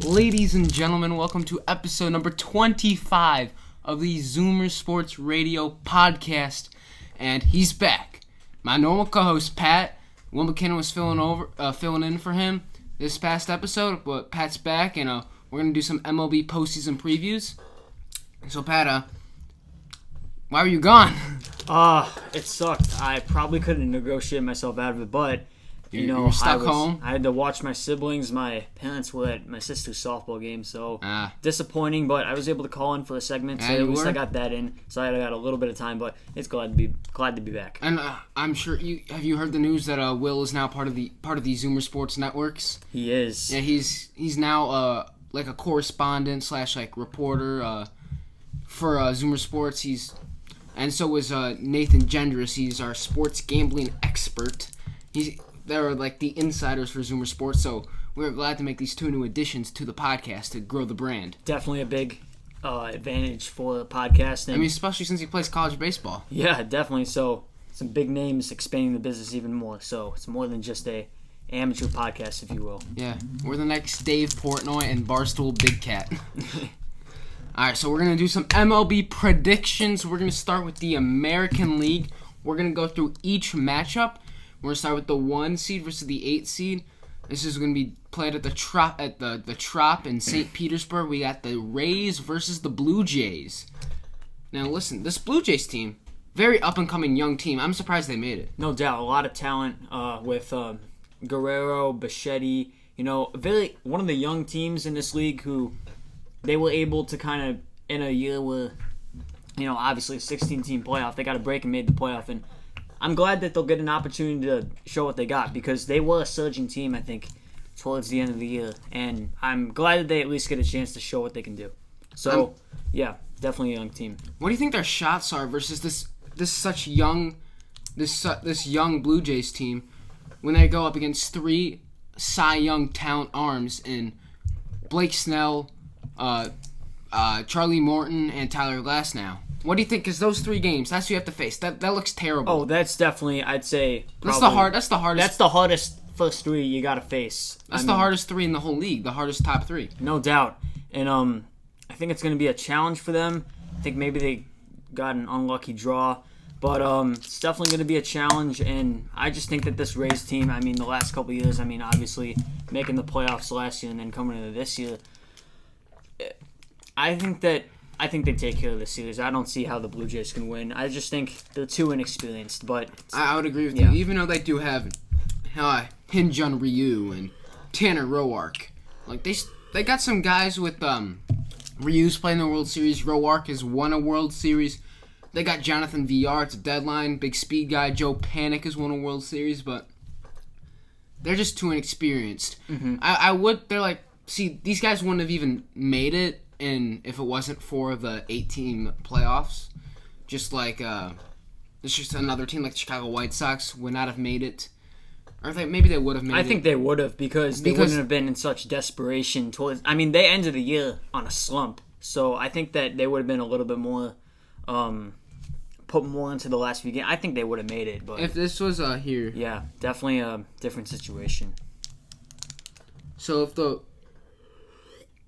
Ladies and gentlemen, welcome to episode number 25 of the Zoomer Sports Radio podcast, and he's back. My normal co-host Pat, Will McKinnon was filling in for him this past episode, but Pat's back, and we're gonna do some MLB Postseason previews. So Pat, why were you gone? It sucked. I probably couldn't negotiate myself out of it, but you were stuck home. I had to watch my siblings. My parents were at my sister's softball game, so disappointing. But I was able to call in for a segment, so at least I got that in. So I got a little bit of time, but it's glad to be back. And I'm sure you heard the news that Will is now part of the Zoomer Sports Networks. He is. Yeah, he's now like a correspondent / reporter for Zoomer Sports. And so is Nathan Gendris. He's our sports gambling expert. They're like the insiders for Zoomer Sports, so we're glad to make these two new additions to the podcast to grow the brand. Definitely a big advantage for the podcast. And, especially since he plays college baseball. Yeah, definitely. So some big names expanding the business even more. So it's more than just a amateur podcast, if you will. Yeah, we're the next Dave Portnoy and Barstool Big Cat. All right, so we're going to do some MLB predictions. We're going to start with the American League. We're going to go through each matchup. We're going to start with the 1 seed versus the 8 seed. This is going to be played at the Trop in St. Petersburg. We got the Rays versus the Blue Jays. Now listen, this Blue Jays team, very up-and-coming young team. I'm surprised they made it. No doubt, a lot of talent with Guerrero, Bichetti. One of the young teams in this league who they were able to kind of, in a year where, obviously a 16-team playoff, they got a break and made the playoff. And I'm glad that they'll get an opportunity to show what they got because they were a surging team, I think, towards the end of the year. And I'm glad that they at least get a chance to show what they can do. So, yeah, definitely a young team. What do you think their shots are versus this young Blue Jays team when they go up against 3 Cy Young talent arms in Blake Snell, Charlie Morton, and Tyler Glasnow? What do you think? Because those 3 games, that's who you have to face. That looks terrible. Oh, that's definitely, I'd say, that's the hardest. That's the hardest first 3 you got to face. That's the hardest 3 in the whole league. The hardest top 3. No doubt. And I think it's going to be a challenge for them. I think maybe they got an unlucky draw. But it's definitely going to be a challenge. And I just think that this Rays team, the last couple of years, obviously making the playoffs last year and then coming into this year, I think they take care of the series. I don't see how the Blue Jays can win. I just think they're too inexperienced. But I would agree with you. Even though they do have Hyun-Jin Ryu and Tanner Roark, like they got some guys with Ryu's playing the World Series. Roark has won a World Series. They got Jonathan VR. It's a deadline. Big speed guy. Joe Panic has won a World Series, but they're just too inexperienced. Mm-hmm. These guys wouldn't have even made it. And if it wasn't for the 8-team playoffs, just like it's just another team like the Chicago White Sox would not have made it. Or maybe they would have made it. I think they would have because they wouldn't have been in such desperation towards. They ended the year on a slump, so I think that they would have been a little bit more, put more into the last few games. I think they would have made it, but if this was here, yeah, definitely a different situation. So if the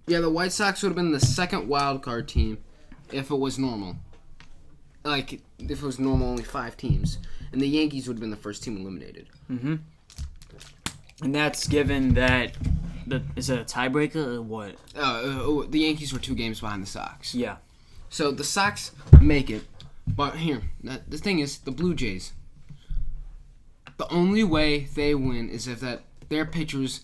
White Sox would have been the second wild card team if it was normal. Like, if it was normal, only 5 teams. And the Yankees would have been the first team eliminated. Mm-hmm. And that's given that... Is it a tiebreaker or what? The Yankees were 2 games behind the Sox. Yeah. So the Sox make it. But here, the thing is, the Blue Jays, the only way they win is if their pitchers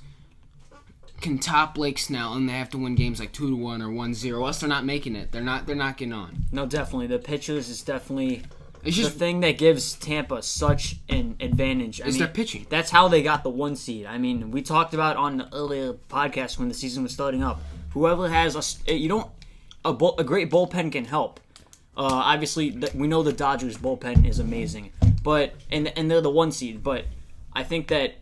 can top Blake Snell, and they have to win games like 2-1 or 1-0. Else they're not making it. They're not getting on. No, definitely. The pitchers is definitely the thing that gives Tampa such an advantage. Their pitching. That's how they got the 1 seed. We talked about on the earlier podcast when the season was starting up. Whoever has a great bullpen can help. Obviously, we know the Dodgers bullpen is amazing, but and they're the 1 seed. But I think that,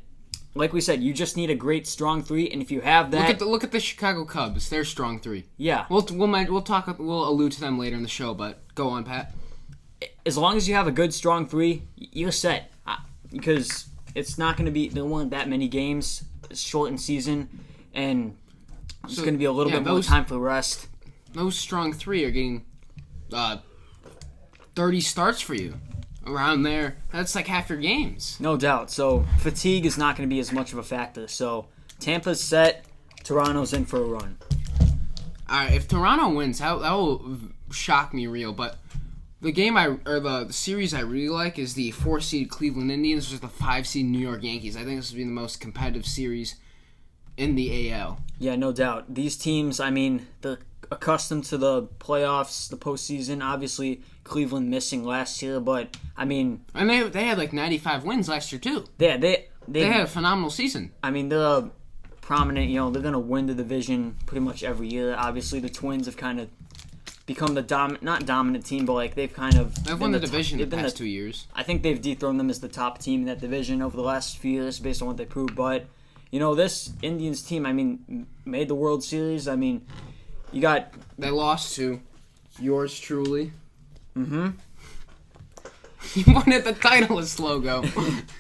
like we said, you just need a great strong 3, and if you have that, look at the Chicago Cubs. They're strong 3. Yeah, we'll allude to them later in the show. But go on, Pat. As long as you have a good strong 3, you're set. Because there weren't that many games, it's shortened season, and It's going to be a little bit more time for rest. Those strong three are getting 30 starts for you. Around there. That's like half your games. No doubt. So fatigue is not going to be as much of a factor. So Tampa's set. Toronto's in for a run. All right, if Toronto wins, that will shock me real. But the the series I really like is the 4-seed Cleveland Indians versus the 5-seed New York Yankees. I think this will be the most competitive series in the AL. Yeah, no doubt. These teams, I mean, they're accustomed to the playoffs, the postseason. Obviously, Cleveland missing last year, but I mean, and they had like 95 wins last year too. Yeah, they had a phenomenal season. I mean, they're prominent. You know, they're gonna win the division pretty much every year. Obviously, the Twins have kind of become the not dominant team, but like they've won the division the past 2 years. I think they've dethroned them as the top team in that division over the last few years based on what they proved. But you know, this Indians team, I mean, made the World Series. I mean, they lost to yours truly. Mm-hmm. You pointed at the Titleist logo.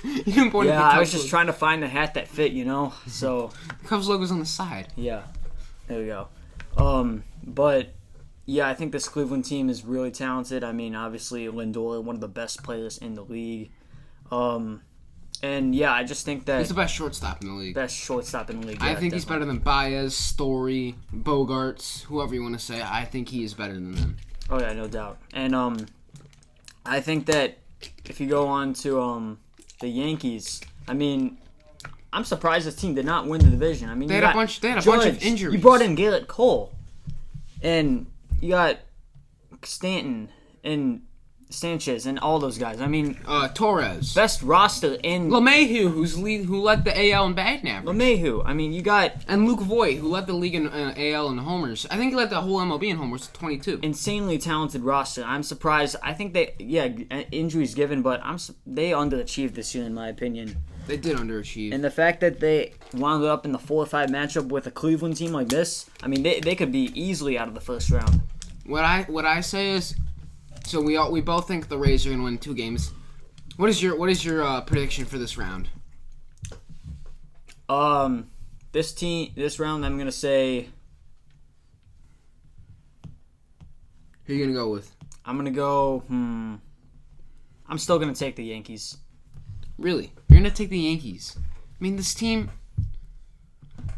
You didn't point at the I was just trying to find the hat that fit, you know. So the Cubs logo's on the side. Yeah, there we go. But yeah, I think this Cleveland team is really talented. I mean, obviously Lindor, one of the best players in the league. And yeah, I just think that he's the best shortstop in the league. I think he's better than Baez, Story, Bogarts, whoever you want to say. I think he is better than them. Oh yeah, no doubt. And I think that if you go on to the Yankees, I mean, I'm surprised this team did not win the division. I mean, they had a bunch of injuries. You brought in Garrett Cole, and you got Stanton and Sanchez and all those guys. I mean, Torres, best roster in LeMahieu, who led the AL in batting average. LeMahieu. I mean, you got and Luke Voigt, who led the league in AL in homers. I think he led the whole MLB in homers, 22. Insanely talented roster. I'm surprised. I think injuries given, but they underachieved this year in my opinion. They did underachieve. And the fact that they wound up in the 4-5 matchup with a Cleveland team like this, I mean, they could be easily out of the first round. What I say is, so we both think the Rays are gonna win 2 games. What is your prediction for this round? This round I'm gonna say. Who are you gonna go with? I'm gonna go. I'm still gonna take the Yankees. Really? You're gonna take the Yankees? I mean, this team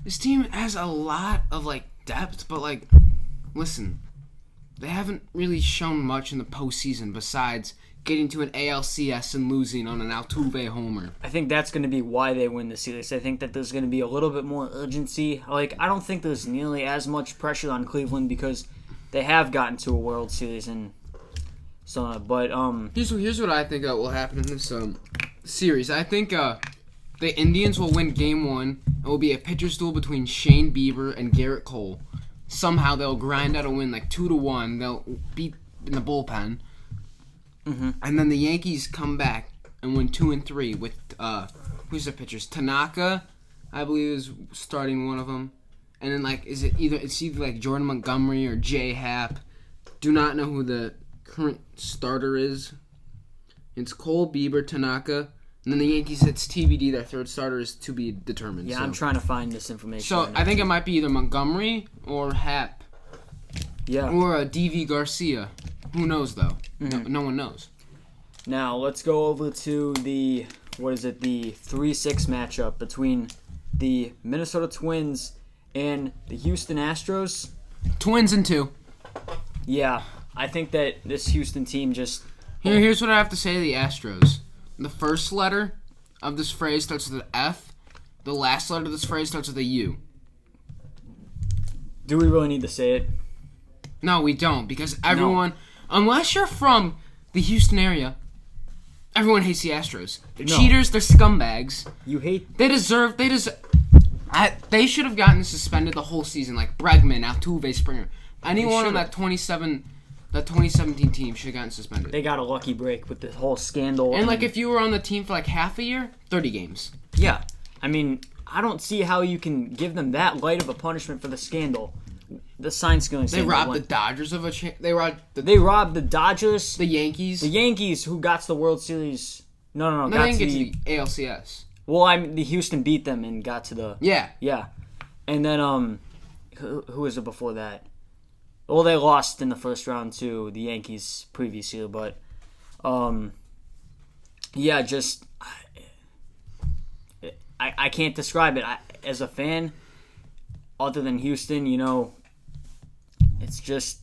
has a lot of like depth, but like, listen. They haven't really shown much in the postseason besides getting to an ALCS and losing on an Altuve homer. I think that's going to be why they win the series. I think that there's going to be a little bit more urgency. Like, I don't think there's nearly as much pressure on Cleveland because they have gotten to a World Series and so on. But here's what I think will happen in this series. I think the Indians will win Game 1. It will be a pitcher's duel between Shane Bieber and Garrett Cole. Somehow they'll grind out a win like 2-1. They'll beat in the bullpen, and then the Yankees come back and win 2 and 3 with who's the pitchers? Tanaka, I believe, is starting one of them, and then like it's either like Jordan Montgomery or Jay Happ. Do not know who the current starter is. It's Cole, Bieber, Tanaka. And then the Yankees, it's TBD. Their third starter is to be determined. Yeah, so I'm trying to find this information. So I think it might be either Montgomery or Happ. Yeah. Or DV Garcia. Who knows, though? No one knows. Now, let's go over to the 3-6 matchup between the Minnesota Twins and the Houston Astros. Twins in 2. Yeah, I think that this Houston team just... Here's what I have to say to the Astros. The first letter of this phrase starts with an F. The last letter of this phrase starts with a U. Do we really need to say it? No, we don't, because everyone, unless you're from the Houston area, everyone hates the Astros. They're cheaters, they're scumbags. They should have gotten suspended the whole season, like Bregman, Altuve, Springer. Anyone on that 2017 team should have gotten suspended. They got a lucky break with this whole scandal. And like if you were on the team for like half a year, 30 games. Yeah. I mean, I don't see how you can give them that light of a punishment for the scandal. The sign stealing scandal. They robbed the Dodgers of a They robbed the Dodgers. The Yankees. The Yankees, who got to the World Series. No. They didn't get to the ALCS. Well, the Houston beat them and got to the... Yeah. Yeah. And then, who was it before that? Well, they lost in the first round to the Yankees previous year, but yeah, just I can't describe it. As a fan, other than Houston, it's just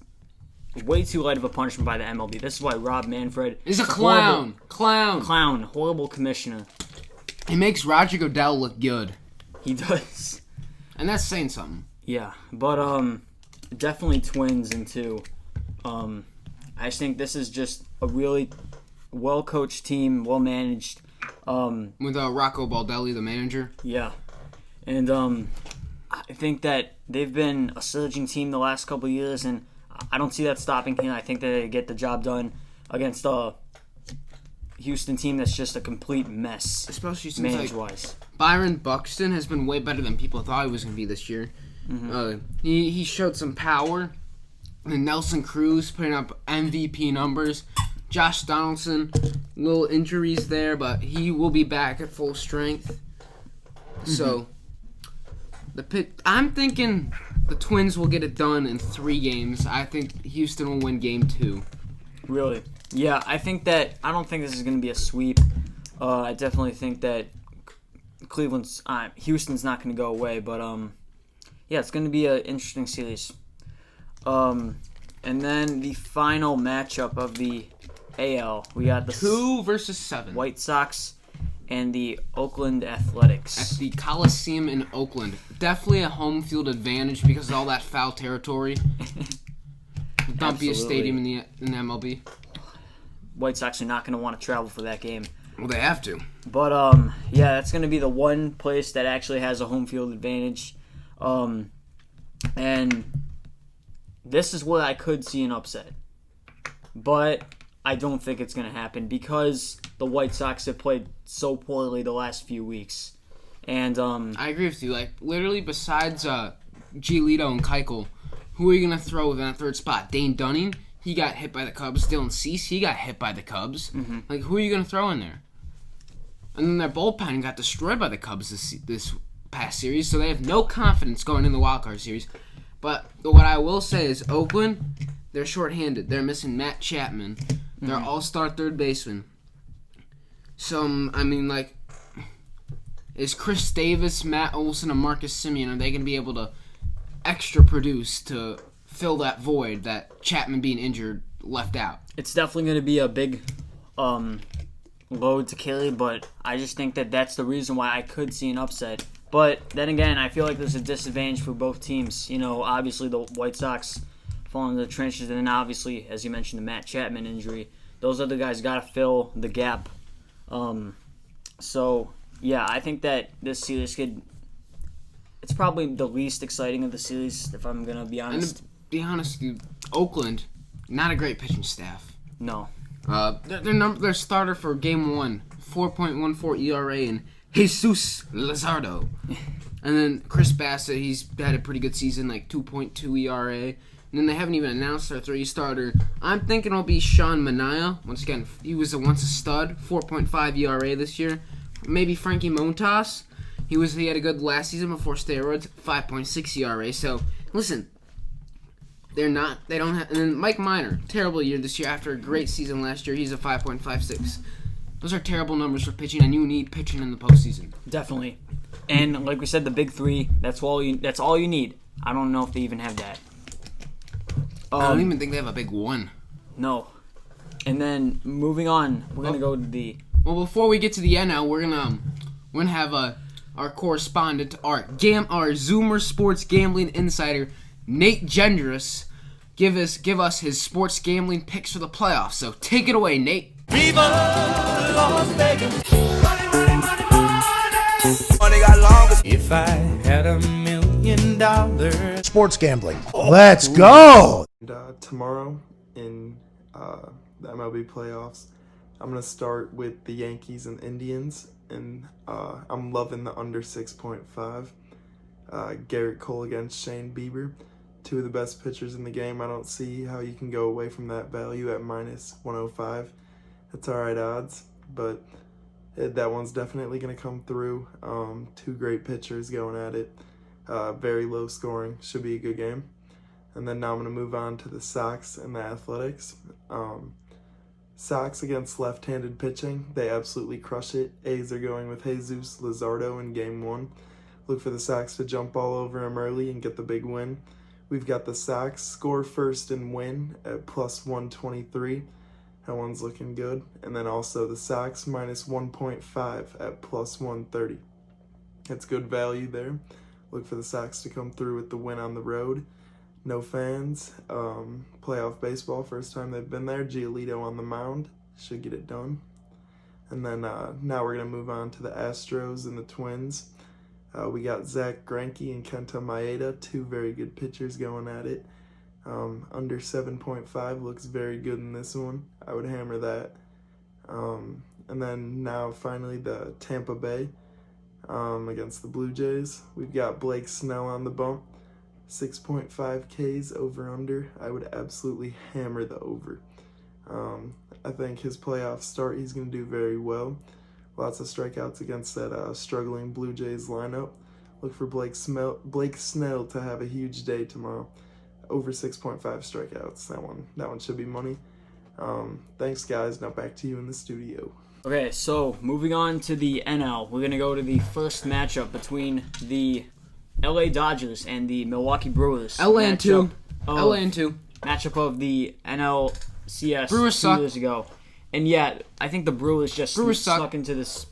way too light of a punishment by the MLB. This is why Rob Manfred is a clown. Horrible commissioner. He makes Roger Goodell look good. He does. And that's saying something. Yeah, but definitely Twins and 2. I just think this is just a really well-coached team, well-managed. With Rocco Baldelli, the manager. Yeah, and I think that they've been a surging team the last couple of years, and I don't see that stopping here. I think they get the job done against a Houston team that's just a complete mess, especially since manage-wise. Byron Buxton has been way better than people thought he was going to be this year. Mm-hmm. He showed some power. And Nelson Cruz putting up MVP numbers. Josh Donaldson, little injuries there, but he will be back at full strength. Mm-hmm. So, I'm thinking the Twins will get it done in 3 games. I think Houston will win game 2. Really? Yeah, I don't think this is going to be a sweep. I definitely think that Houston's not going to go away, but yeah, it's going to be an interesting series. And then the final matchup of the AL, we got the 2 versus 7 White Sox and the Oakland Athletics at the Coliseum in Oakland. Definitely a home field advantage because of all that foul territory. The bumpiest stadium in the MLB. White Sox are not going to want to travel for that game. Well, they have to. But yeah, that's going to be the one place that actually has a home field advantage. And this is where I could see an upset. But I don't think it's going to happen because the White Sox have played so poorly the last few weeks. And I agree with you. Like, literally, besides Giolito and Keuchel, who are you going to throw in that third spot? Dane Dunning? He got hit by the Cubs. Dylan Cease? He got hit by the Cubs. Mm-hmm. Like, who are you going to throw in there? And then their bullpen got destroyed by the Cubs this past series, so they have no confidence going in the wildcard series. But what I will say is Oakland, they're shorthanded. They're missing Matt Chapman. They're all-star third baseman. So, I mean, like, is Chris Davis, Matt Olson, and Marcus Semien, are they going to be able to extra produce to fill that void that Chapman being injured left out? It's definitely going to be a big load to carry, but I just think that that's the reason why I could see an upset. But then again, I feel like there's a disadvantage for both teams. Obviously the White Sox fall into the trenches, and then obviously, as you mentioned, the Matt Chapman injury. Those other guys got to fill the gap. So, yeah, I think that this series it's probably the least exciting of the series, if I'm going to be honest. And to be honest with you, Oakland, not a great pitching staff. No. Their starter for Game 1, 4.14 ERA, and Jesus Luzardo. And then Chris Bassett, he's had a pretty good season, like 2.2 ERA. And then they haven't even announced their 3 starter. I'm thinking it'll be Sean Manaea. Once again, he was once a stud, 4.5 ERA this year. Maybe Frankie Montas. He had a good last season before steroids, 5.6 ERA. So, listen, they don't have, and then Mike Minor, terrible year this year after a great season last year. He's a 5.56. Those are terrible numbers for pitching, and you need pitching in the postseason. Definitely. And like we said, the big 3, that's all you need. I don't know if they even have that. I don't even think they have a big 1. No. And then moving on, we're gonna go to the. Well, before we get to the NL, we're gonna have our correspondent, our Zoomer Sports Gambling Insider, Nate Gendress, give us his sports gambling picks for the playoffs. So take it away, Nate. Viva Las Vegas. Money got longer. If I had $1 million. Sports gambling. Let's go. And, tomorrow in the MLB Playoffs, I'm going to start with the Yankees and Indians, and I'm loving the under 6.5. Garrett Cole against Shane Bieber, 2 of the best pitchers in the game. I don't see how you can go away from that value at minus 105. That's alright odds, but that one's definitely going to come through. 2 great pitchers going at it. Very low scoring. Should be a good game. And then now I'm going to move on to the Sox and the Athletics. Sox against left-handed pitching. They absolutely crush it. A's are going with Jesus Luzardo in Game 1. Look for the Sox to jump all over him early and get the big win. We've got the Sox score first and win at plus 123. That one's looking good. And then also the Sox minus 1.5 at plus 130. That's good value there. Look for the Sox to come through with the win on the road. No fans. Playoff baseball, first time they've been there. Giolito on the mound. Should get it done. And then now we're going to move on to the Astros and the Twins. We got Zach Greinke and Kenta Maeda, two very good pitchers going at it. Under 7.5 looks very good in this one. I would hammer that. And then now finally the Tampa Bay against the Blue Jays. We've got Blake Snell on the bump. 6.5 Ks over under. I would absolutely hammer the over. I think his playoff start, he's going to do very well. Lots of strikeouts against that struggling Blue Jays lineup. Look for Blake Snell to have a huge day tomorrow. Over 6.5 strikeouts. That one should be money. Thanks, guys. Now back to you in the studio. Okay, so moving on to the NL, we're going to go to the first matchup between the LA Dodgers and the Milwaukee Brewers. LA and 2. Matchup of the NLCS Brewers 2 years ago. And yeah, I think the Brewers just stuck into this.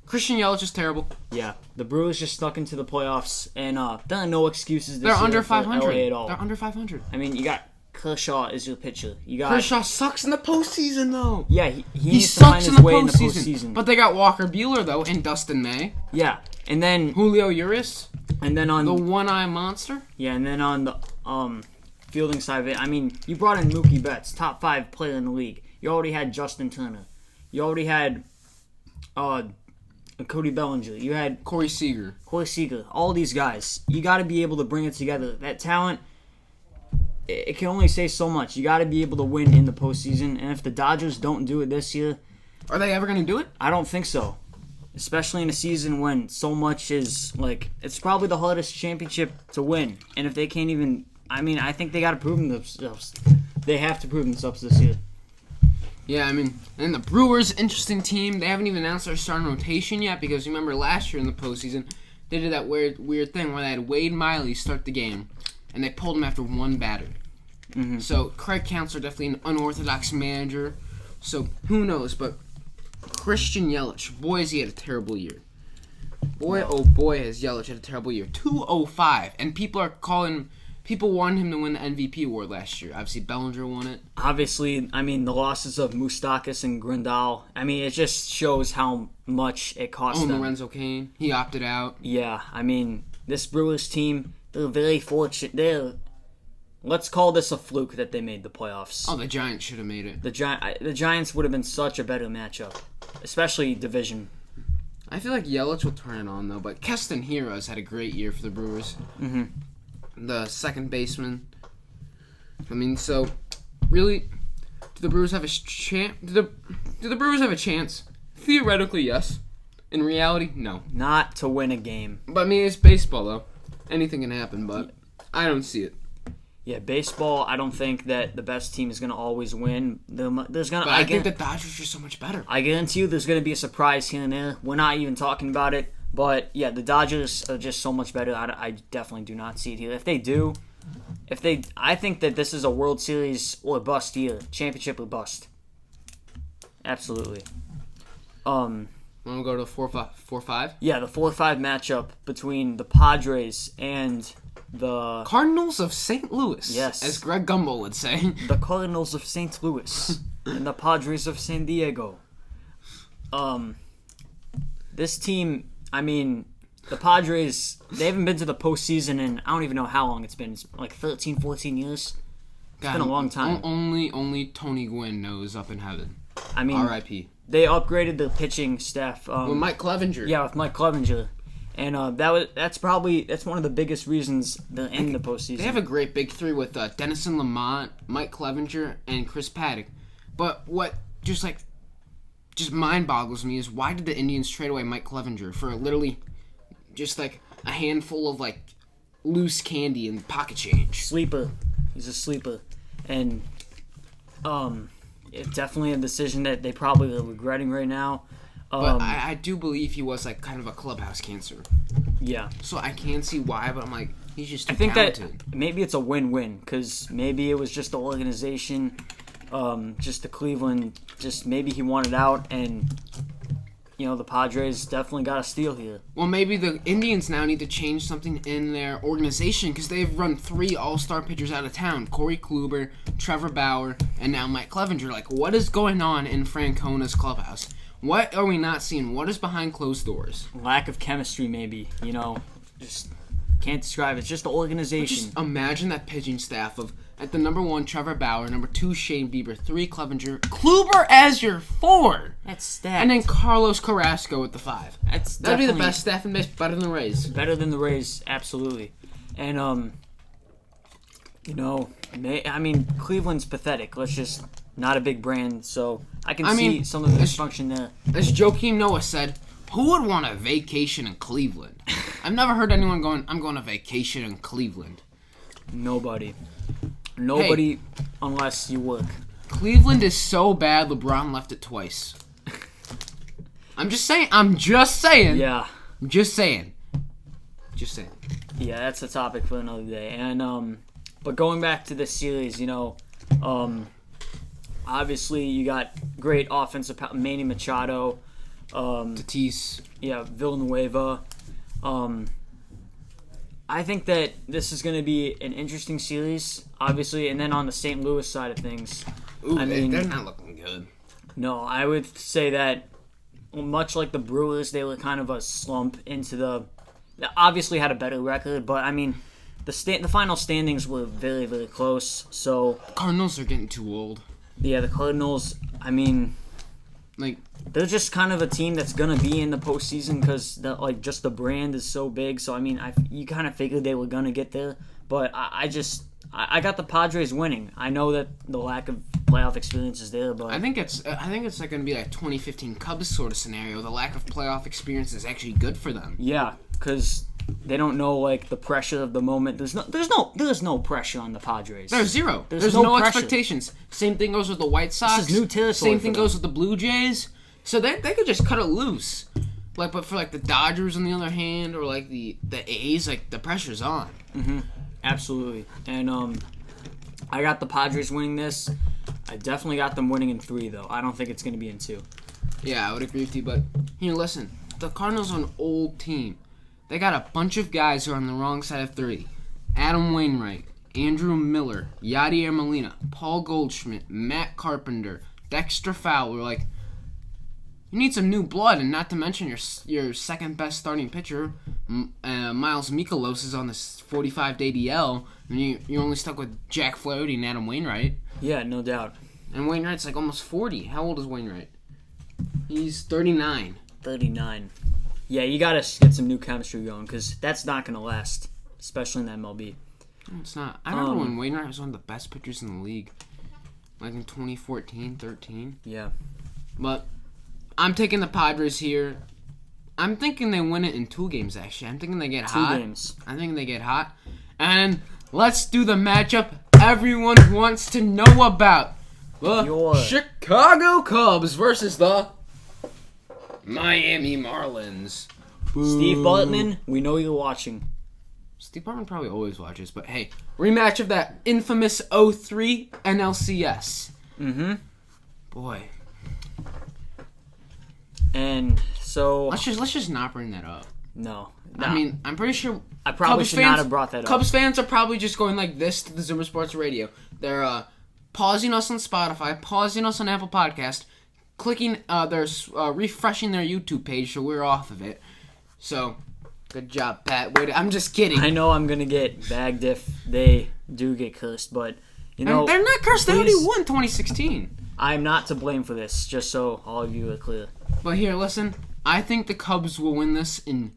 Christian Yelich is terrible. Yeah, the Brewers just stuck into the playoffs, and there are no excuses this They're year under for 500. LA at all. They're under 500. I mean, you got Kershaw as your pitcher. Kershaw sucks in the postseason, though. Yeah, he needs to sucks find in his way in the postseason. But they got Walker Buehler, though, and Dustin May. Yeah, and then Julio Urias. And then on the one-eye monster. Yeah, and then on the fielding side of it, I mean, you brought in Mookie Betts, top 5 player in the league. You already had Justin Turner. You already had Cody Bellinger. You had Corey Seager. All these guys. You got to be able to bring it together. That talent, it can only say so much. You got to be able to win in the postseason. And if the Dodgers don't do it this year, are they ever going to do it? I don't think so. Especially in a season when so much is, like, it's probably the hardest championship to win. And if they can't even, I mean, I think they got to prove themselves. They have to prove themselves this year. Yeah, I mean, and the Brewers, interesting team. They haven't even announced their starting rotation yet because remember last year in the postseason, they did that weird thing where they had Wade Miley start the game, and they pulled him after one batter. Mm-hmm. So Craig Counsell definitely an unorthodox manager. So who knows? But Christian Yelich, boy, has he had a terrible year. Boy, oh boy, has Yelich had a terrible year. 205, and people wanted him to win the MVP award last year. Obviously, Bellinger won it. Obviously, I mean, the losses of Moustakas and Grandal, I mean, it just shows how much it cost them. Lorenzo Cain, he opted out. Yeah, I mean, this Brewers team, they're very fortunate. Let's call this a fluke that they made the playoffs. Oh, the Giants should have made it. The Giants would have been such a better matchup, especially division. I feel like Yelich will turn it on, though, but Keston Hiura had a great year for the Brewers. Mm-hmm. The second baseman. I mean, so really, do the Brewers have a chance? Do the Brewers have a chance? Theoretically, yes. In reality, no. Not to win a game. But I mean, it's baseball though. Anything can happen, but I don't see it. Yeah, baseball. I don't think that the best team is going to always win. I think the Dodgers are so much better. I guarantee you, there's going to be a surprise here and there. We're not even talking about it. But, yeah, the Dodgers are just so much better. I definitely do not see it here. If they do, I think that this is a World Series or bust year. Championship or bust. Absolutely. Want to go to 4-5? Yeah, the 4-5 matchup between the Padres and the Cardinals of St. Louis. Yes. As Greg Gumbel would say. The Cardinals of St. Louis and the Padres of San Diego. This team, I mean, the Padres, they haven't been to the postseason in, I don't even know how long it's been. It's like 13, 14 years. It's been a long time. Only Tony Gwynn knows up in heaven. I mean, R.I.P. They upgraded the pitching staff. With Mike Clevenger. Yeah, with Mike Clevenger. And that's one of the biggest reasons they're in the postseason. They have a great big three with Denison Lamont, Mike Clevenger, and Chris Paddock. But what just mind boggles me is why did the Indians trade away Mike Clevenger for literally just like a handful of like loose candy and pocket change. Sleeper. He's a sleeper. And it's definitely a decision that they probably are regretting right now. But I do believe he was like kind of a clubhouse cancer. Yeah. So I can't see why, but I'm like, he's just too I think talented. that maybe it's a win-win because maybe it was just the organization, just the Cleveland, just maybe he wanted out, and the Padres definitely got a steal here. Well, maybe the Indians now need to change something in their organization because they've run 3 all-star pitchers out of town. Corey Kluber, Trevor Bauer, and now Mike Clevenger. Like, what is going on in Francona's clubhouse? What are we not seeing? What is behind closed doors? Lack of chemistry, maybe. Just can't describe it. It's just the organization. Just imagine that pitching staff of, at the number 1, Trevor Bauer, number 2, Shane Bieber, 3, Clevenger, Kluber as your 4. That's stacked. And then Carlos Carrasco at the 5. That'd be the definitely best staff in baseball, better than the Rays. Better than the Rays, absolutely. And, Cleveland's pathetic. Let's just, not a big brand, so I can see some of the dysfunction there. As Joakim Noah said, who would want a vacation in Cleveland? I've never heard anyone going, I'm going on vacation in Cleveland. Nobody, Hey, unless you work. Cleveland is so bad, LeBron left it twice. I'm just saying. Yeah. Just saying. Yeah, that's a topic for another day. And but going back to the series, obviously you got great offensive Manny Machado, Tatis. Yeah, Villanueva. I think that this is going to be an interesting series, obviously, and then on the St. Louis side of things, Ooh, they're not looking good. No, I would say that much like the Brewers, they were kind of a slump into the. Obviously, had a better record, but I mean, the final standings were very, very close. So Cardinals are getting too old. Yeah, the Cardinals. I mean, like they're just kind of a team that's gonna be in the postseason because just the brand is so big. So I mean, you kind of figured they were gonna get there, but I got the Padres winning. I know that the lack of playoff experience is there, but I think it's like going to be like 2015 Cubs sort of scenario. The lack of playoff experience is actually good for them. Yeah, because they don't know like the pressure of the moment. There's no pressure on the Padres. There's zero. There's no expectations. Same thing goes with the White Sox. This is new territory. Same thing goes with the Blue Jays. So they could just cut it loose. But for like the Dodgers on the other hand, or like the A's, like the pressure's on. Mm-hmm. Absolutely. And I got the Padres winning this. I definitely got them winning in 3, though. I don't think it's going to be in 2. Yeah, I would agree with you. But here, listen. The Cardinals are an old team. They got a bunch of guys who are on the wrong side of 30. Adam Wainwright, Andrew Miller, Yadier Molina, Paul Goldschmidt, Matt Carpenter, Dexter Fowler. Like, you need some new blood, and not to mention your second best starting pitcher, Miles Mikolas, is on this 45-day DL, and you're only stuck with Jack Flaherty and Adam Wainwright. Yeah, no doubt. And Wainwright's like almost 40. How old is Wainwright? He's 39. 39. Yeah, you gotta get some new chemistry going because that's not gonna last, especially in the MLB. No, it's not. I remember when Wainwright was one of the best pitchers in the league, like in 2014, 13. Yeah. But I'm taking the Padres here. I'm thinking they win it in 2 games, actually. I'm thinking they get hot. 2 games. I'm thinking they get hot. And let's do the matchup everyone wants to know about. The Chicago Cubs versus the Miami Marlins. Steve Bartman, we know you're watching. Steve Bartman probably always watches, but hey, rematch of that infamous 03 NLCS. Mm-hmm. Boy. And so Let's just not bring that up. No. I mean, I'm pretty sure I probably should not have brought that up. Cubs fans are probably just going like this to the Zoomer Sports Radio. They're pausing us on Spotify, pausing us on Apple Podcast, clicking, they're refreshing their YouTube page, so we're off of it. So, good job, Pat. Wait, I'm just kidding. I know I'm gonna get bagged if they do get cursed, but you know they're not cursed. They already won 2016. I'm not to blame for this, just so all of you are clear. But here, listen. I think the Cubs will win this in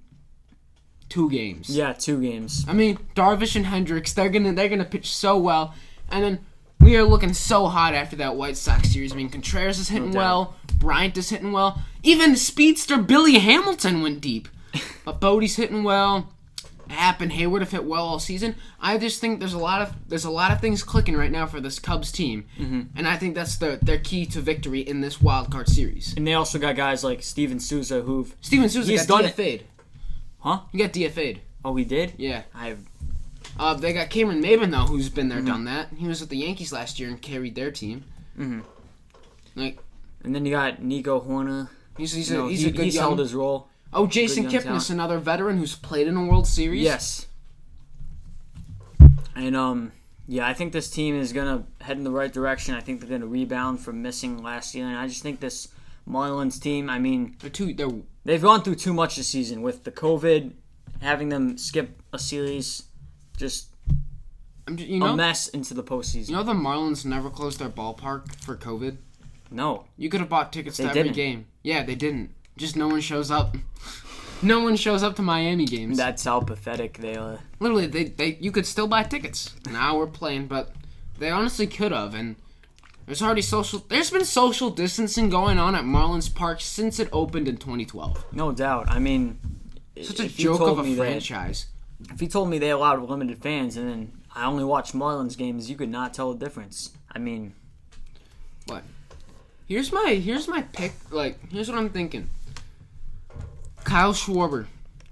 2 games. Yeah, 2 games. I mean, Darvish and Hendricks, they're gonna pitch so well, and then we are looking so hot after that White Sox series. I mean, Contreras is hitting well, Bryant is hitting well, even speedster Billy Hamilton went deep. But Bodie's hitting well. happen. Hayward have hit well all season. I just think there's a lot of things clicking right now for this Cubs team, and I think that's their key to victory in this wild card series. And they also got guys like Steven Souza Steven Souza he's got done DFA'd. Huh? He got DFA'd. Oh, he did? Yeah. I've They got Cameron Maybin though, who's been there, done that. He was with the Yankees last year and carried their team. Like, and then you got Nico Horner. he's a good he's young. held his role. Oh, Jason good young Kipnis, talent. another veteran who's played in a World Series. Yes. And I think this team is gonna head in the right direction. I think they're gonna rebound from missing last year, and I just think this Marlins team. I mean, they've gone through too much this season with the COVID, having them skip a series, just a mess into the postseason. You know the Marlins never closed their ballpark for COVID? No. You could have bought tickets to They every didn't. game. Yeah, they didn't. Just no one shows up. No one shows up to Miami games. That's how pathetic they are. Literally, you could still buy tickets. Now we're playing, but they honestly could have. And there's been social distancing going on at Marlins Park since it opened in 2012. No doubt. I mean, Such a if you joke told of a me that- franchise. If you told me they allowed limited fans and then I only watch Marlins games, you could not tell the difference. I mean, What? Here's my pick. Like, here's what I'm thinking. Kyle Schwarber.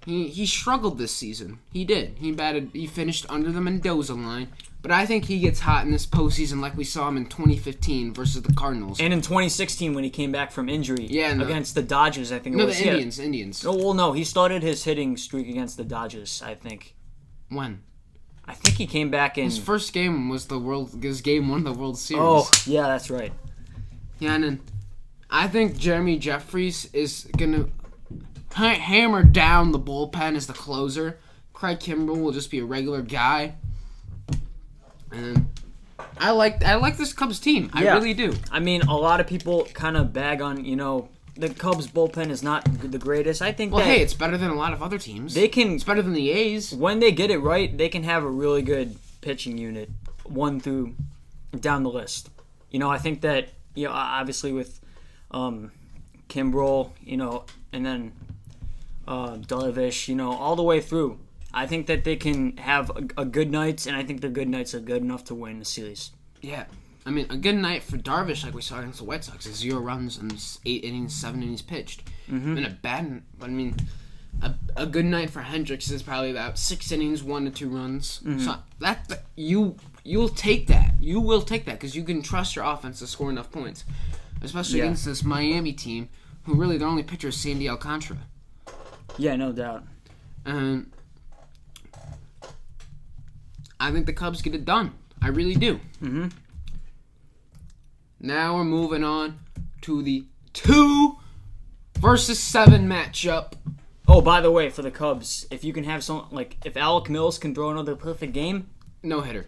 He struggled this season. He did. He finished under the Mendoza line. But I think he gets hot in this postseason like we saw him in 2015 versus the Cardinals. and in 2016 when he came back from injury against the Dodgers, I think it No, was. the Indians. Oh, well, no, he started his hitting streak against the Dodgers, I think. When? I think he came back in... His first game was game 1 of the World Series. Oh, yeah, that's right. Yeah, and then I think Jeremy Jeffries is going to hammer down the bullpen as the closer. Craig Kimbrell will just be a regular guy. And I like this Cubs team. I really do. I mean, a lot of people kind of bag on, the Cubs bullpen is not the greatest. I think Well, hey, it's better than a lot of other teams. It's better than the A's. When they get it right, they can have a really good pitching unit, 1 through down the list. I think that, obviously with Kimbrel, and then Darvish, all the way through. I think that they can have a good nights, and I think the good nights are good enough to win the series. Yeah. I mean, a good night for Darvish, like we saw against the White Sox, is 0 runs and 8 innings, 7 innings pitched. And a good night for Hendricks is probably about 6 innings, 1 to 2 runs. So you'll take that. You will take that because you can trust your offense to score enough points, especially against this Miami team, who really their only pitcher is Sandy Alcantara. Yeah, no doubt. And I think the Cubs get it done. I really do. Now we're moving on to the 2 versus 7 matchup. Oh, by the way, for the Cubs, if you can have if Alec Mills can throw another perfect game, No hitter.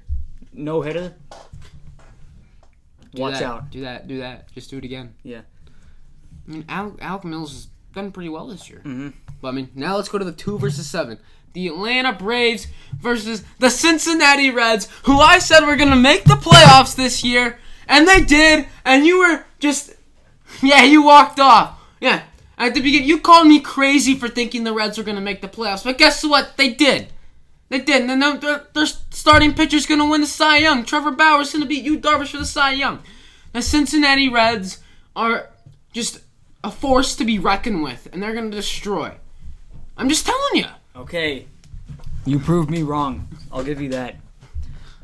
Watch out. Do that. Just do it again. Yeah. I mean, Alec Mills has done pretty well this year. But now let's go to the 2 versus 7. The Atlanta Braves versus the Cincinnati Reds, who I said were going to make the playoffs this year, and they did, and you were you walked off. Yeah, at the beginning, you called me crazy for thinking the Reds were going to make the playoffs, but guess what? They did. They did, and then their starting pitcher's going to win the Cy Young. Trevor Bauer's going to beat Yu Darvish for the Cy Young. The Cincinnati Reds are just a force to be reckoned with, and they're going to destroy. I'm just telling you. Okay. You proved me wrong. I'll give you that.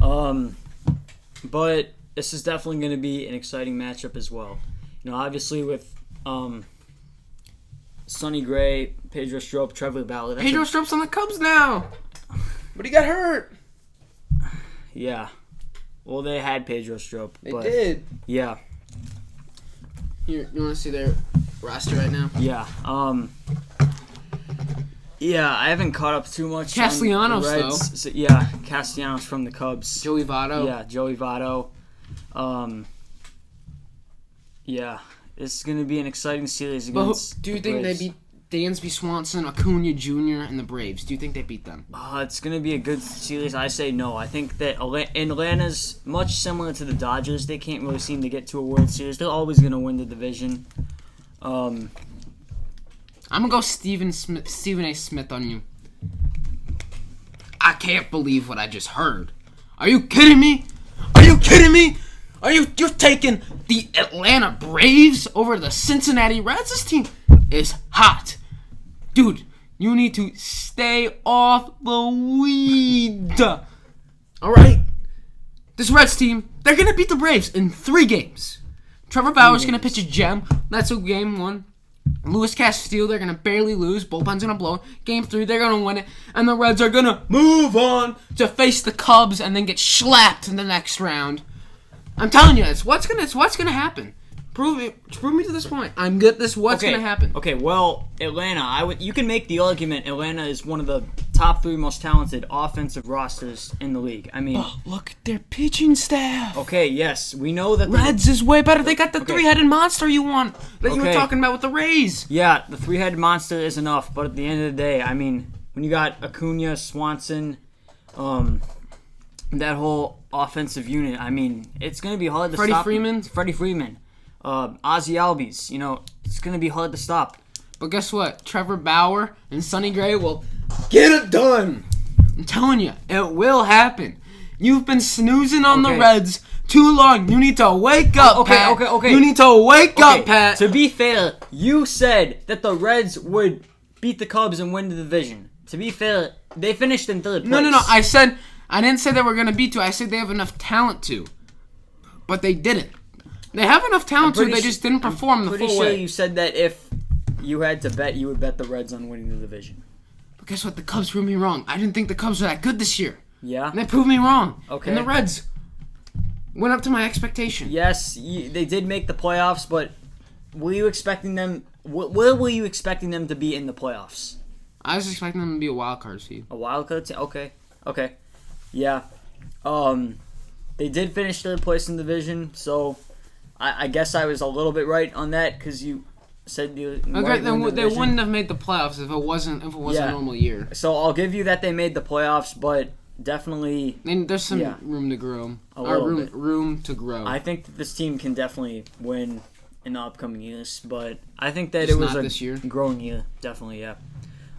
But this is definitely going to be an exciting matchup as well. Obviously with Sonny Gray, Pedro Strop, Trevor Bauer. Pedro Strop's on the Cubs now. But he got hurt. Yeah. Well, they had Pedro Strop. They did. Yeah. Here, you want to see their roster right now? Yeah. Yeah, I haven't caught up too much. Castellanos, on the Reds. So, yeah, Castellanos from the Cubs. Joey Votto. Yeah, Joey Votto. Yeah, this is going to be an exciting series against do you think Braves. they beat Dansby Swanson, Acuna Jr., and the Braves? Do you think they beat them? It's going to be a good series. I say no. I think that Atlanta's much similar to the Dodgers. They can't really seem to get to a World Series. They're always going to win the division. I'm going to go Stephen A. Smith on you. I can't believe what I just heard. Are you kidding me? Are you kidding me? You're taking the Atlanta Braves over the Cincinnati Reds? This team is hot. Dude, you need to stay off the weed. Alright? This Reds team, they're going to beat the Braves in 3 games. Trevor Bauer's going to pitch a gem. That's a game 1. Luis Castillo, they're going to barely lose. Bullpen's going to blow. Game 3, they're going to win it. And the Reds are going to move on to face the Cubs and then get slapped in the next round. I'm telling you, it's what's gonna happen. Prove me to this point. I'm good. What's gonna happen. Okay, well, Atlanta. You can make the argument Atlanta is one of the top 3 most talented offensive rosters in the league. I mean, look at their pitching staff. Okay, yes, we know that Reds is way better. They got the 3-headed monster you want that you were talking about with the Rays. Yeah, the 3-headed monster is enough, but at the end of the day, I mean, when you got Acuna, Swanson, that whole offensive unit, I mean, it's going to be hard to stop. Freddie Freeman. Ozzie Albies. You know, it's going to be hard to stop. But guess what? Trevor Bauer and Sonny Gray will get it done. I'm telling you, it will happen. You've been snoozing on the Reds too long. You need to wake up, Pat. Okay. You need to wake up, Pat. To be fair, you said that the Reds would beat the Cubs and win the division. To be fair, they finished in 3rd place. No. I didn't say they were going to beat 2. I said they have enough talent to. But they didn't. They have enough talent to. They just didn't perform the full way. I'm pretty sure you said that if you had to bet, you would bet the Reds on winning the division. But guess what? The Cubs proved me wrong. I didn't think the Cubs were that good this year. Yeah? And they proved me wrong. Okay. And the Reds went up to my expectation. Yes, they did make the playoffs, but were you expecting them... Where were you expecting them to be in the playoffs? I was expecting them to be a wild card seed. A wild card seed? Okay. Yeah. They did finish 3rd place in the division, so I guess I was a little bit right on that because you said you. Okay, then they wouldn't have made the playoffs if it wasn't a normal year. So I'll give you that they made the playoffs, but definitely there's some room to grow. Room to grow. I think that this team can definitely win in the upcoming years, but I think that Just it was not this year. Growing year, definitely, yeah.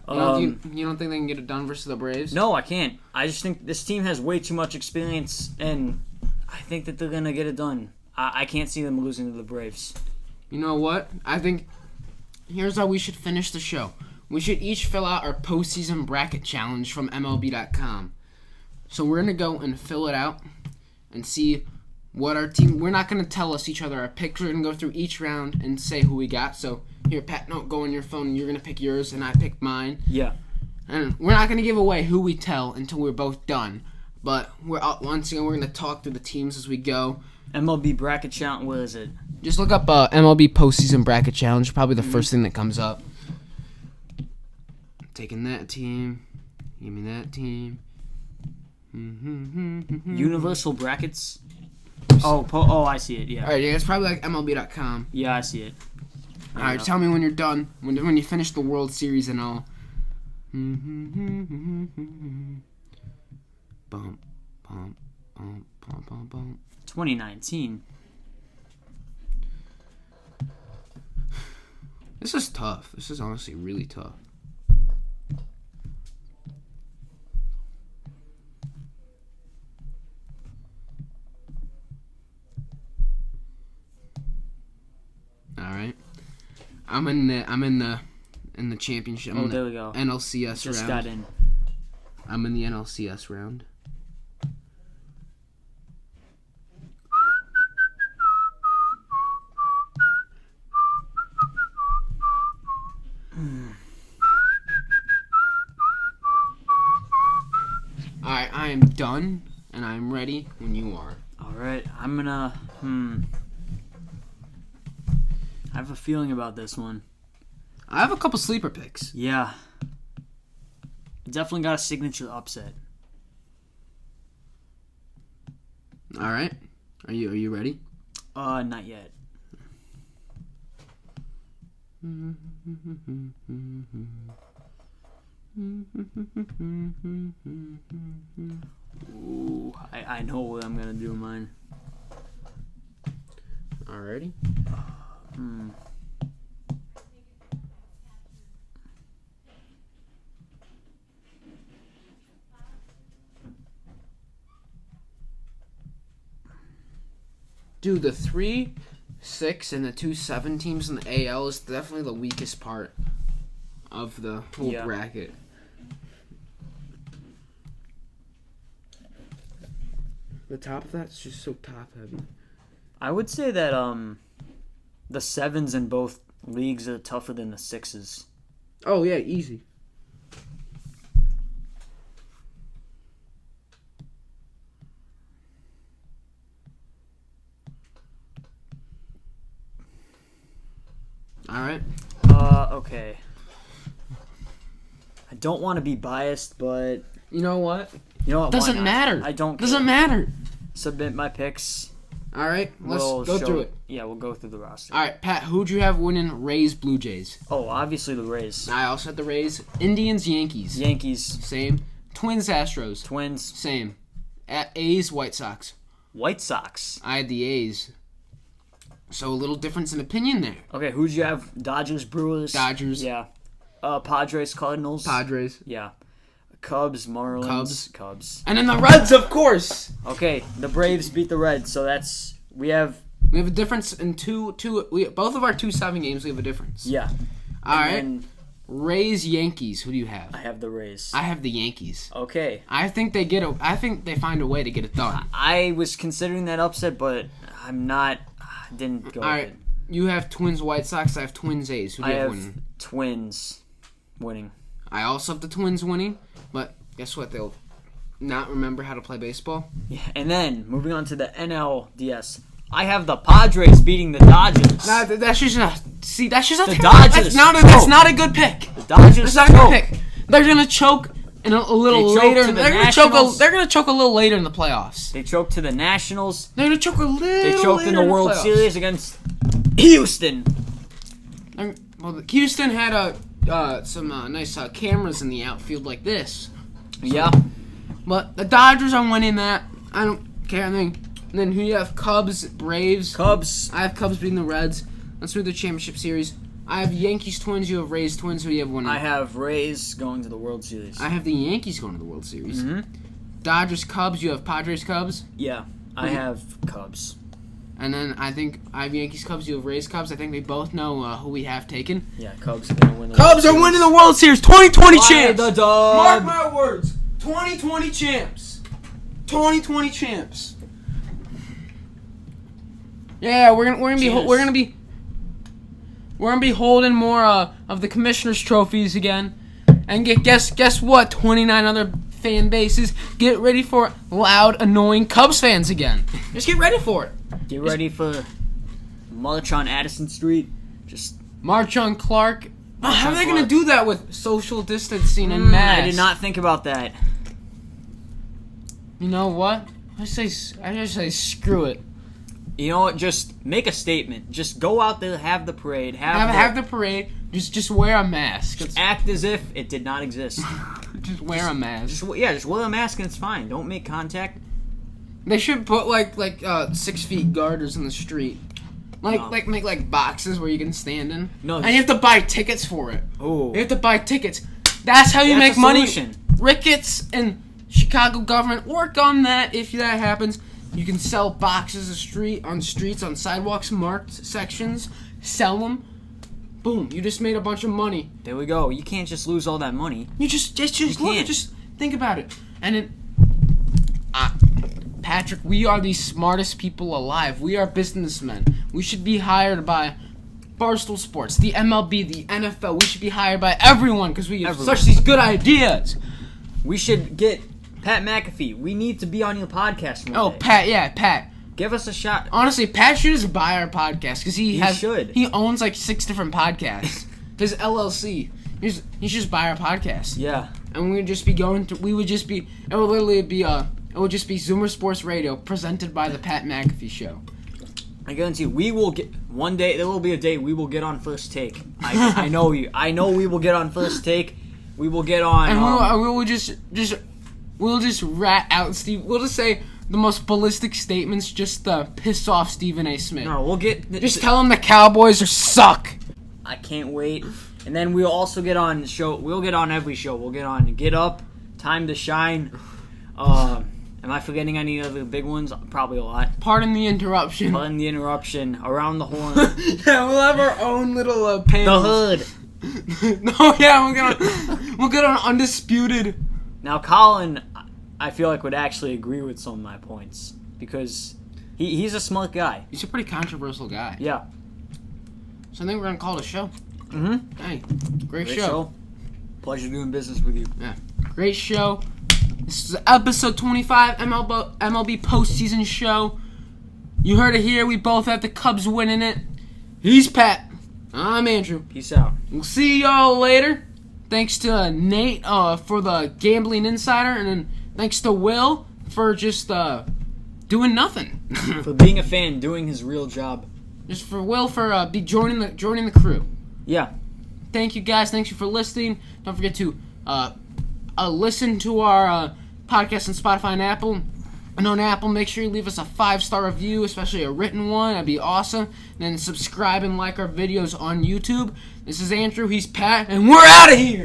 You don't think they can get it done versus the Braves? No, I can't. I just think this team has way too much experience, and I think that they're going to get it done. I can't see them losing to the Braves. You know what? I think here's how we should finish the show. We should each fill out our postseason bracket challenge from MLB.com. So we're going to go and fill it out and see what our team... We're not going to tell each other our picks. We're going to go through each round and say who we got. So... Here, Pat, go on your phone, and you're going to pick yours, and I pick mine. Yeah. And we're not going to give away who we tell until we're both done. But once again, we're going to talk through the teams as we go. MLB Bracket Challenge, what is it? Just look up MLB Postseason Bracket Challenge, probably the first thing that comes up. Taking that team. Give me that team. Universal Brackets? Oh, I see it, yeah. Alright, yeah, it's probably like MLB.com. Yeah, I see it. Alright, tell me when you're done. When you finish the World Series and all. Bump, bump, bump, bump, bump, bump. 2019. This is tough. This is honestly really tough. Alright. I'm in the championship. There we go. NLCS Just round. got in. I'm in the NLCS round. Alright, I am done, and I'm ready when you are. Alright, I'm gonna... I have a feeling about this one. I have a couple sleeper picks. Yeah. Definitely got a signature upset. Alright. Are you ready? Not yet. Ooh, I know what I'm gonna do mine. Alrighty. Dude, the 3, 6, and the 2, 7 teams in the AL is definitely the weakest part of the whole bracket. The top of that's just so top heavy. I would say that the 7s in both leagues are tougher than the 6s. Oh yeah, easy. All right. Okay. I don't want to be biased, but You know what? why Doesn't not? matter. I don't care. Doesn't matter. Submit my picks. All right, let's We'll go show- through it. Yeah, we'll go through the roster. All right, Pat, who'd you have winning Rays, Blue Jays? Oh, obviously the Rays. I also had the Rays. Indians, Yankees. Yankees. Same. Twins, Astros. Twins. Same. A's, White Sox. White Sox. I had the A's. So a little difference in opinion there. Okay, who'd you have? Dodgers, Brewers. Dodgers. Yeah. Padres, Cardinals. Padres. Yeah. Cubs, Marlins. Cubs. And then the Reds, of course. Okay, the Braves beat the Reds, so we have We have a difference in both of our 2-7 games. We have a difference. yeah. All right. And Rays, Yankees. Who do you have? I have the Rays. I have the Yankees. Okay. I think they find a way to get it done. I was considering that upset, but I'm not. Didn't go. All right. with it. You have Twins, White Sox. I have Twins, A's. Who do I you have have winning? Twins winning. I also have the Twins winning, but guess what? They'll not remember how to play baseball. Yeah. And then moving on to the NLDS, I have the Padres beating the Dodgers. Nah, that's just that's just The terrible- Dodgers That's not a good pick. The Dodgers That's not a good choke. pick. They're gonna choke in a little They choke later. to the They're gonna choke. Nationals. They're gonna choke a little later in the playoffs. They choked to the Nationals. They're gonna choke a little. They choked in later the World playoffs. Series against Houston. Well, Houston had some nice cameras in the outfield like this. Yeah. But the Dodgers are winning that. I don't care. And then who you have? Cubs, Braves. Cubs. I have Cubs beating the Reds. Let's move to the championship series. I have Yankees, Twins. You have Rays, Twins. Who do you have winning? I have Rays going to the World Series. I have the Yankees going to the World Series. Mm-hmm. Dodgers, Cubs. You have Padres, Cubs. Yeah. I have Cubs. And then I think I have Yankees, Cubs. You have Rays, Cubs. I think we both know who we have taken. Yeah, Cubs are going to win the Cubs World are winning Series. the World Series. 2020 champs. the dub. Mark my words. 2020 champs. 2020 champs. Yeah, we're gonna be holding more of the commissioner's trophies again, and guess what? 29 other fan bases. Get ready for loud, annoying Cubs fans again. Just get ready for it. Get ready for March on Addison Street. Just March on Clark. How are they gonna Clark. do that with social distancing and masks? I did not think about that. You know what? I just say screw it. You know what? Just make a statement. Just go out there, have the parade, Have the parade. Just wear a mask. act as if it did not exist. Just wear a mask. just wear a mask and it's fine. Don't make contact. They should put like 6 feet garters in the street. No. Make boxes where you can stand in. No, And you have to buy tickets for it. Oh, You have to buy tickets. That's how you That's make a money. solution. Ricketts and Chicago government work on that. If that happens, you can sell boxes on streets, on sidewalks, marked sections. Sell them. Boom! You just made a bunch of money. there we go. You can't just lose all that money. You just can't. look, just think about it. And then, Patrick, we are the smartest people alive. We are businessmen. We should be hired by Barstool Sports, the MLB, the NFL. We should be hired by everyone because we have such these good ideas. We should get Pat McAfee. We need to be on your podcast one day. Pat. Give us a shot. Honestly, Pat should just buy our podcast because he should. He owns like 6 different podcasts. His LLC. He should just buy our podcast. Yeah. And we would just be it would literally be it would just be Zoomer Sports Radio presented by the Pat McAfee Show. I guarantee you, we will get one day. There will be a day we will get on First Take. I know you. I know we will get on First Take. We will get on. And we'll just rat out Steve. We'll just say the most ballistic statements just to piss off Stephen A. Smith. No, we'll get. Just tell him the Cowboys are suck. I can't wait. And then we'll also get on the show. We'll get on every show. We'll get on Get Up, Time to Shine. Am I forgetting any other big ones? Probably a lot. Pardon the interruption. Pardon the interruption. Around the horn. Yeah, we'll have our own little The panels. hood. No, yeah, we'll get on Undisputed. Now, Colin, I feel like would actually agree with some of my points because he's a smart guy. He's a pretty controversial guy. Yeah. So I think we're gonna call it a show. Mm-hmm. Hey, great show. Pleasure doing business with you. Yeah, great show. This is episode 25, MLB Postseason show. You heard it here. We both have the Cubs winning it. He's Pat. I'm Andrew. Peace out. We'll see y'all later. Thanks to Nate for the Gambling Insider, and then thanks to Will for just doing nothing. For being a fan, doing his real job. Just for Will for joining the crew. Yeah. Thank you guys. Thank you for listening. Don't forget to listen to our podcast on Spotify and Apple. And on Apple, make sure you leave us a 5-star review, especially a written one. That'd be awesome. And then subscribe and like our videos on YouTube. This is Andrew. He's Pat. And we're out of here.